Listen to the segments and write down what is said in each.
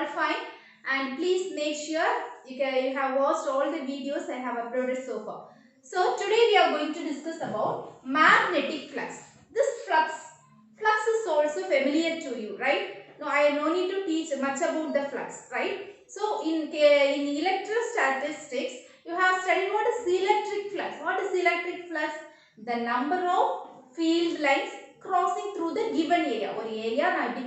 all fine, and please make sure you have watched all the videos I have uploaded so far. So today we are going to discuss about magnetic flux. This flux is also familiar to you, right? No, I no need to teach much about the flux, right? So in electrostatistics, you have studied what is electric flux. What is electric flux? The number of field lines crossing through the given area. ஒரு area நான் இப்படி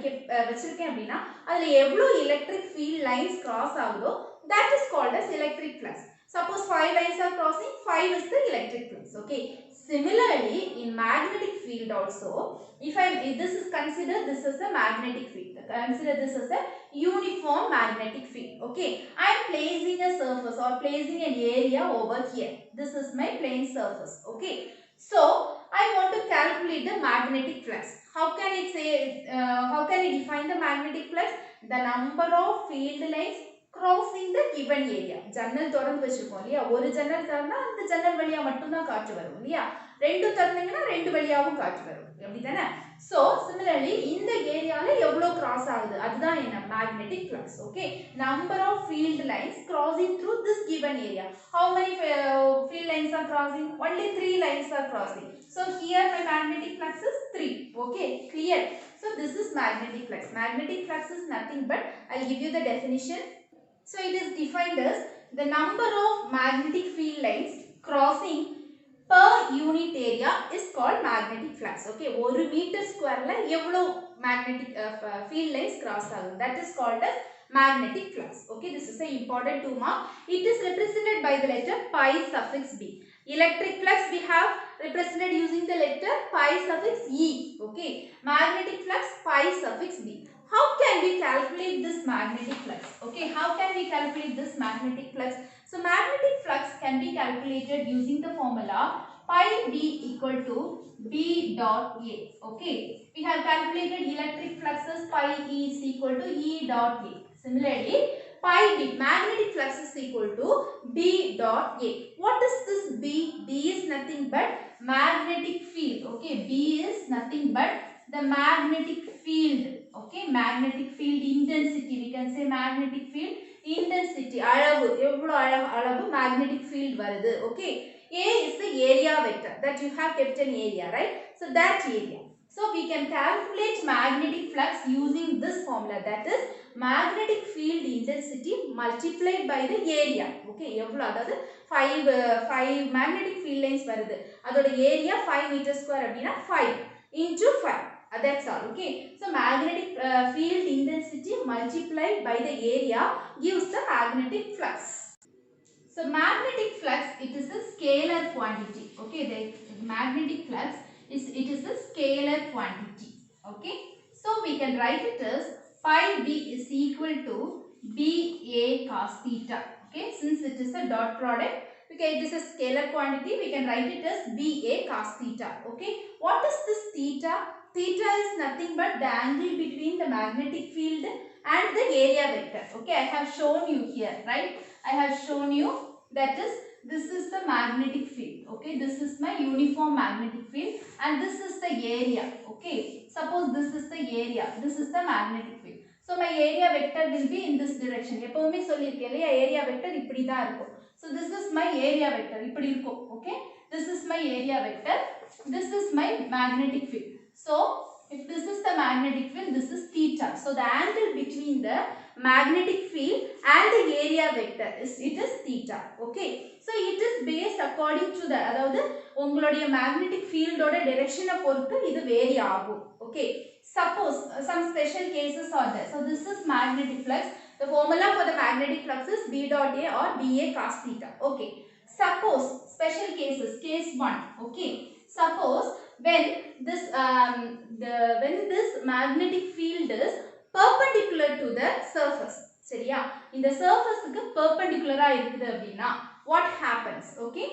வச்சிருக்கேன் அப்படின்னா அதில் எவ்வளோ electric field lines cross ஆகுதோ that is called as electric flux. Suppose 5 lines are crossing, 5 is the electric flux. Okay. Similarly, in magnetic field also, if this is considered this is a magnetic field. Consider this as a uniform magnetic field. Okay. I am placing a surface or placing an area over here. This is my plane surface. Okay. So I want to calculate the magnetic flux. How can it say? How can I define the magnetic flux? The number of field lines crossing the given area. ஜன்னல் திறந்து வச்சிருக்கோம் இல்லையா, ஒரு ஜன்னல் திறந்தா அந்த ஜன்னல் வழியா மட்டும் தான் காற்று வரும் இல்லையா, ரெண்டு திறந்தீங்கன்னா ரெண்டு வழியாவும் காற்று வரும் அப்படிதானே. So similarly இந்த ஏரியால எவ்வளவு கிராஸ் ஆகுது அதுதான் என்ன magnetic flux. Okay, number of field lines crossing through this given area. How many field lines are crossing? Only 3 lines are crossing. So here my magnetic flux is 3. Okay, clear. So this is magnetic flux. Magnetic flux is nothing but, I'll give you the definition. So it is defined as the number of magnetic field lines crossing per unit area is called magnetic flux. Okay, 1 meter square la evlo magnetic field lines cross agum, that is called as magnetic flux. Okay, this is a important 2 mark. It is represented by the letter pi suffix b. Electric flux we have represented using the letter pi suffix e. Okay, magnetic flux pi suffix b. How can we calculate this magnetic flux? Okay, how can we calculate this magnetic flux? So magnetic flux can be calculated using the formula pi b equal to b dot a. Okay, we have calculated electric flux as pi e is equal to e dot a. Similarly, pi b magnetic flux is equal to b dot a. What is this b? B is nothing but magnetic field. Okay, b is nothing but the magnetic field. Okay, magnetic field intensity, we can say magnetic field intensity, alavu evlo alavu magnetic field varudhu. Okay, a is the area vector that you have kept an area, right? So that area, so we can calculate magnetic flux using this formula, that is magnetic field intensity multiplied by the area. Okay, evlo adha 5 magnetic field lines varudhu, adoda area 5 meter square abina 5 into 5. That's all. Okay, so magnetic field intensity multiplied by the area gives the magnetic flux. So magnetic flux, it is a scalar quantity. Okay, the magnetic flux is a scalar quantity. Okay, so we can write it as pi b is equal to b a cos theta. Okay, since it is a dot product, okay, it is a scalar quantity, we can write it as b a cos theta. Okay, what is this theta? Theta is nothing but the angle between the magnetic field and the area vector. Okay, I have shown you here, right? I have shown you that is, this is the magnetic field. Okay, this is my uniform magnetic field and this is the area. Okay, suppose this is the area, this is the magnetic field. So my area vector will be in this direction. எப்பவுமே சொல்லிருக்கேன் area vector இப்படி தான் இருக்கும். So this is my area vector இப்படி இருக்கும். Okay, this is my area vector, this is my magnetic field. So if this is the magnetic field, this is theta. So the angle between the magnetic field and the area vector is theta. Okay, so it is based according to the, அதாவது உங்களுடைய magnetic field ஓட direction பொறுத்து இது vary ஆகும். Okay, suppose some special cases are there. So this is magnetic flux. The formula for the magnetic flux is b dot a or b a cos theta. Okay, suppose special cases, case 1. Okay, suppose when this magnetic field is perpendicular to the surface, சரியா, இந்த surfaceக்கு perpendicular இருக்குது அப்படினா what happens? Okay,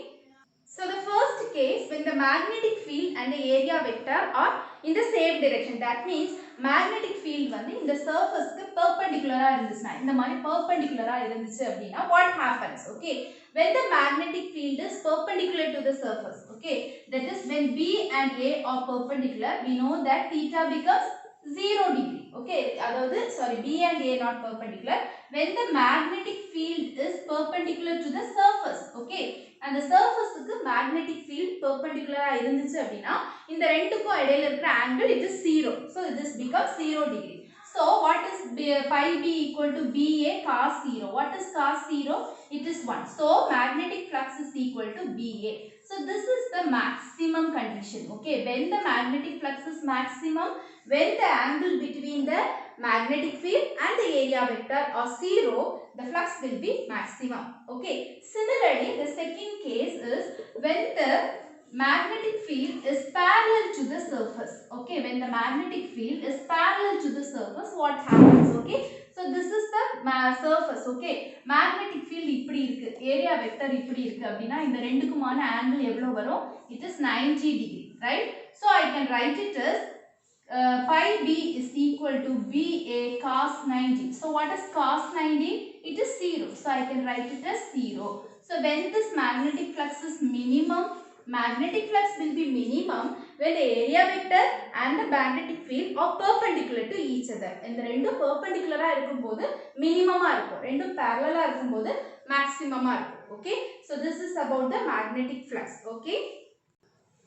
so the first case, when the magnetic field and the area vector are in the same direction, that means magnetic field வந்து இந்த surfaceக்கு perpendicular இருந்துச்சுனா, இந்த மாதிரி perpendicular இருந்துச்சு அப்படினா what happens? Okay, when the magnetic field is perpendicular to the surface, okay, that is when B and A are perpendicular, we know that theta becomes 0 degree. Okay, sorry, B and A not perpendicular. When the magnetic field is perpendicular to the surface. Okay, and the surface is the magnetic field perpendicular இருந்துச்சு அப்படினா இந்த ரெண்டுக்கும் இடையில இருக்கிற angle it is 0. So this becomes 0 degree. So what is phi B equal to BA cos 0? What is cos 0? It is 1. So magnetic flux is equal to BA. So this is the maximum condition. Okay, when the magnetic flux is maximum, when the angle between the magnetic field and the area vector are 0, the flux will be maximum. Okay, similarly the second case is when the magnetic field is parallel to the surface. Okay, when the magnetic field is parallel to the surface, what happens? Okay, so this is the surface. Okay, magnetic field இப்படி இருக்கு, area vector இப்படி இருக்கு அப்படினா இந்த ரெண்டுக்குமான angle எவ்வளவு வரும்? It is 90 degree, right? So I can write it as pi B is equal to BA cos 90. So what is cos 90? It is 0. So I can write it as 0. So when this magnetic flux is minimum, magnetic flux will be minimum when the area vector and the magnetic field are perpendicular to each other. இந்த ரெண்டும் perpendicular இருக்கும்போது minimum இருக்கும், ரெண்டும் parallel இருக்கும்போது maximum இருக்கும். Okay, so this is about the magnetic flux. Okay,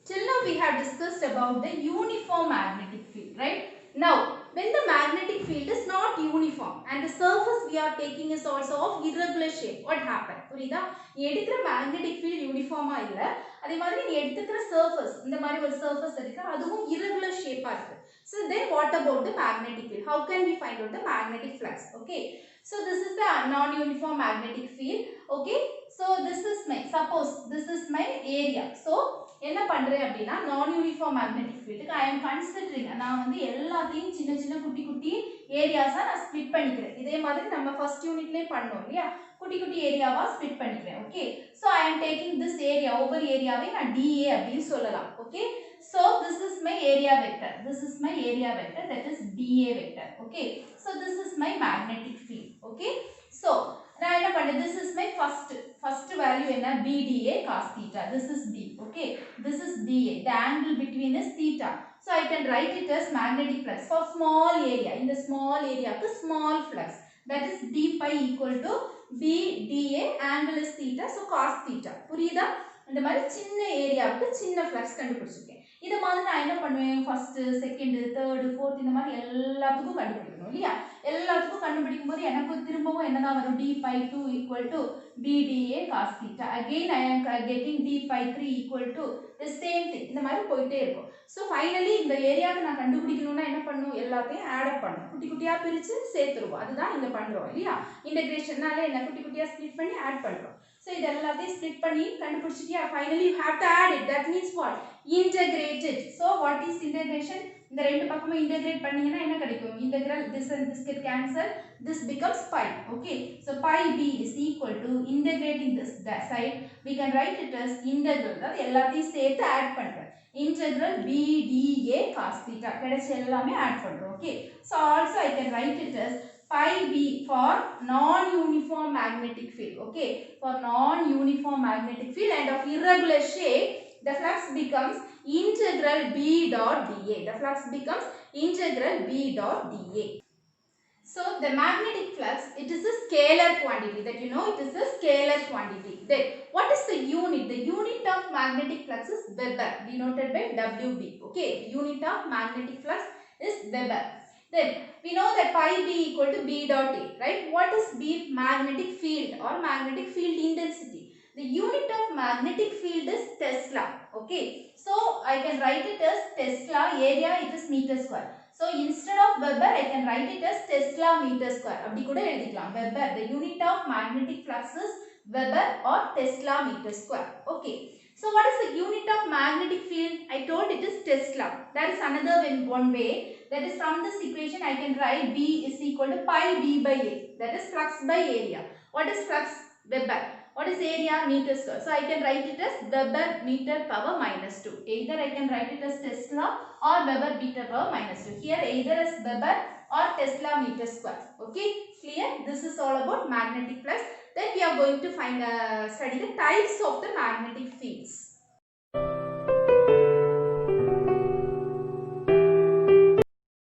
till now we have discussed about the uniform magnetic field, right? Now when the magnetic field is not uniform and the surface we are taking is also of irregular shape, what happen? புரியுதா? நீ எடுக்கிற magnetic field யூனிஃபார்மா இல்ல, அதே மாதிரி நீ எடுத்துக்கிற surface இந்த மாதிரி ஒரு surface எடுக்க அதுவும் irregular shape-ஆ இருக்கு. So then what about the magnetic field? How can we find out the magnetic flux? Okay, so this is the non-uniform magnetic field. Okay, so this is my, suppose this is my area. So என்ன பண்றேன் அப்படினா நான் uniform magnetic ஃபீல்டுக்கு I am considering நான் வந்து எல்லாத்தையும் சின்ன சின்ன குட்டி குட்டி ஏரியாஸா நான் ஸ்ப்ளிட் பண்ணிக்கிறேன். இதே மாதிரி நம்ம ஃபர்ஸ்ட் யூனிட்லயே பண்ணோம் இல்லையா, குட்டி குட்டி ஏரியாவா ஸ்ப்ளிட் பண்ணிக்கிறேன். Okay, so I am taking this area, ஒவ்வொரு ஏரியாவை நான் DA அப்படினு சொல்லலாம். Okay, so this is my area vector, this is my area vector, that is DA vector. Okay, so this is my magnetic field. Okay, so நான் என்ன பண்றேன், this is my first value என்ன, BDA cos theta, this is B. Okay, this is DA, the angle between is theta. So I can write it as magnetic flux for small area. In the small area க்கு small flux, that is d pi equal to BDA, angle is theta, so cos theta. புரியுதா? இந்த மாதிரி சின்ன ஏரியாவுக்கு சின்ன flux கண்டுபிடிச்சிருக்கேன். இத மாதிரி நான் என்ன பண்ணுவேன், ஃபர்ஸ்ட் செகண்ட் தேர்ட் ஃபோர்த் இந்த மாதிரி எல்லாத்துக்கும் கண்டுபிடிக்கணும் இல்லையா? எல்லாத்துக்கும் கண்டுபிடிக்கும் போது எனக்கு திரும்பவும் என்னதான் வரும், d pi 2 equal to BDA cos theta. Again I am getting d pi 3 equal to the same thing. இந்த மாதிரி போயிட்டே இருக்கும். So finally இந்த ஏரியாவை நான் கண்டுபிடிக்கணும்னா என்ன பண்ணணும், எல்லாத்தையும் ஆட் அப் பண்ணணும், குட்டி குட்டியா பிரிச்சு சேர்த்துருவோம். அதுதான் இங்க பண்றோம் இல்லையா, இன்டகிரேஷன்னால என்ன குட்டி குட்டியா ஸ்ப்ளிட் பண்ணி ஆட் பண்றோம். So இது எல்லாத்தையும் ஸ்ப்ளிட் பண்ணி கண்டுபிடிச்சிட்டியா, finally you have to add it. That means what, integrate it. So what is integration? இந்த ரெண்டு பக்கமும் integrate பண்ணீங்கன்னா என்ன கிடைக்கும், integral this and this get cancel, this becomes pi. Okay, so pi b is equal to, integrating this side we can write it as integral, அதாவது எல்லாத்தையும் சேர்த்து add பண்றேன், integral BDA cos theta கிடைச்ச எல்லாமே add பண்றோம். Okay, so also I can write it as pi b for non-uniform magnetic field. Okay, for non-uniform magnetic field and of irregular shape, the flux becomes integral B dot dA. The flux becomes integral B dot dA. So the magnetic flux, it is a scalar quantity, that you know, it is a scalar quantity. Then what is the unit? The unit of magnetic flux is Weber, denoted by WB. Okay, unit of magnetic flux is Weber. Then we know that pi b equal to B dot A, right? What is B? Magnetic field or magnetic field intensity. The unit of magnetic field is Tesla. Okay, so I can write it as Tesla, area it is meter square. So instead of Weber I can write it as Tesla meter square. அப்படி கூட எழுதிக்கலாம், Weber, the unit of magnetic flux is Weber or Tesla meter square. Okay, so what is the unit of magnetic field? I told it is Tesla. There is another one way, that is from this equation I can write B is equal to pi B by A, that is flux by area. What is flux? Weber. What is area? Meter square. So I can write it as Weber meter power minus 2. Either I can write it as Tesla or Weber meter power minus 2. Here either as Weber or Tesla meter square. Okay, clear? This is all about magnetic flux. Then we are going to study the types of the magnetic fields.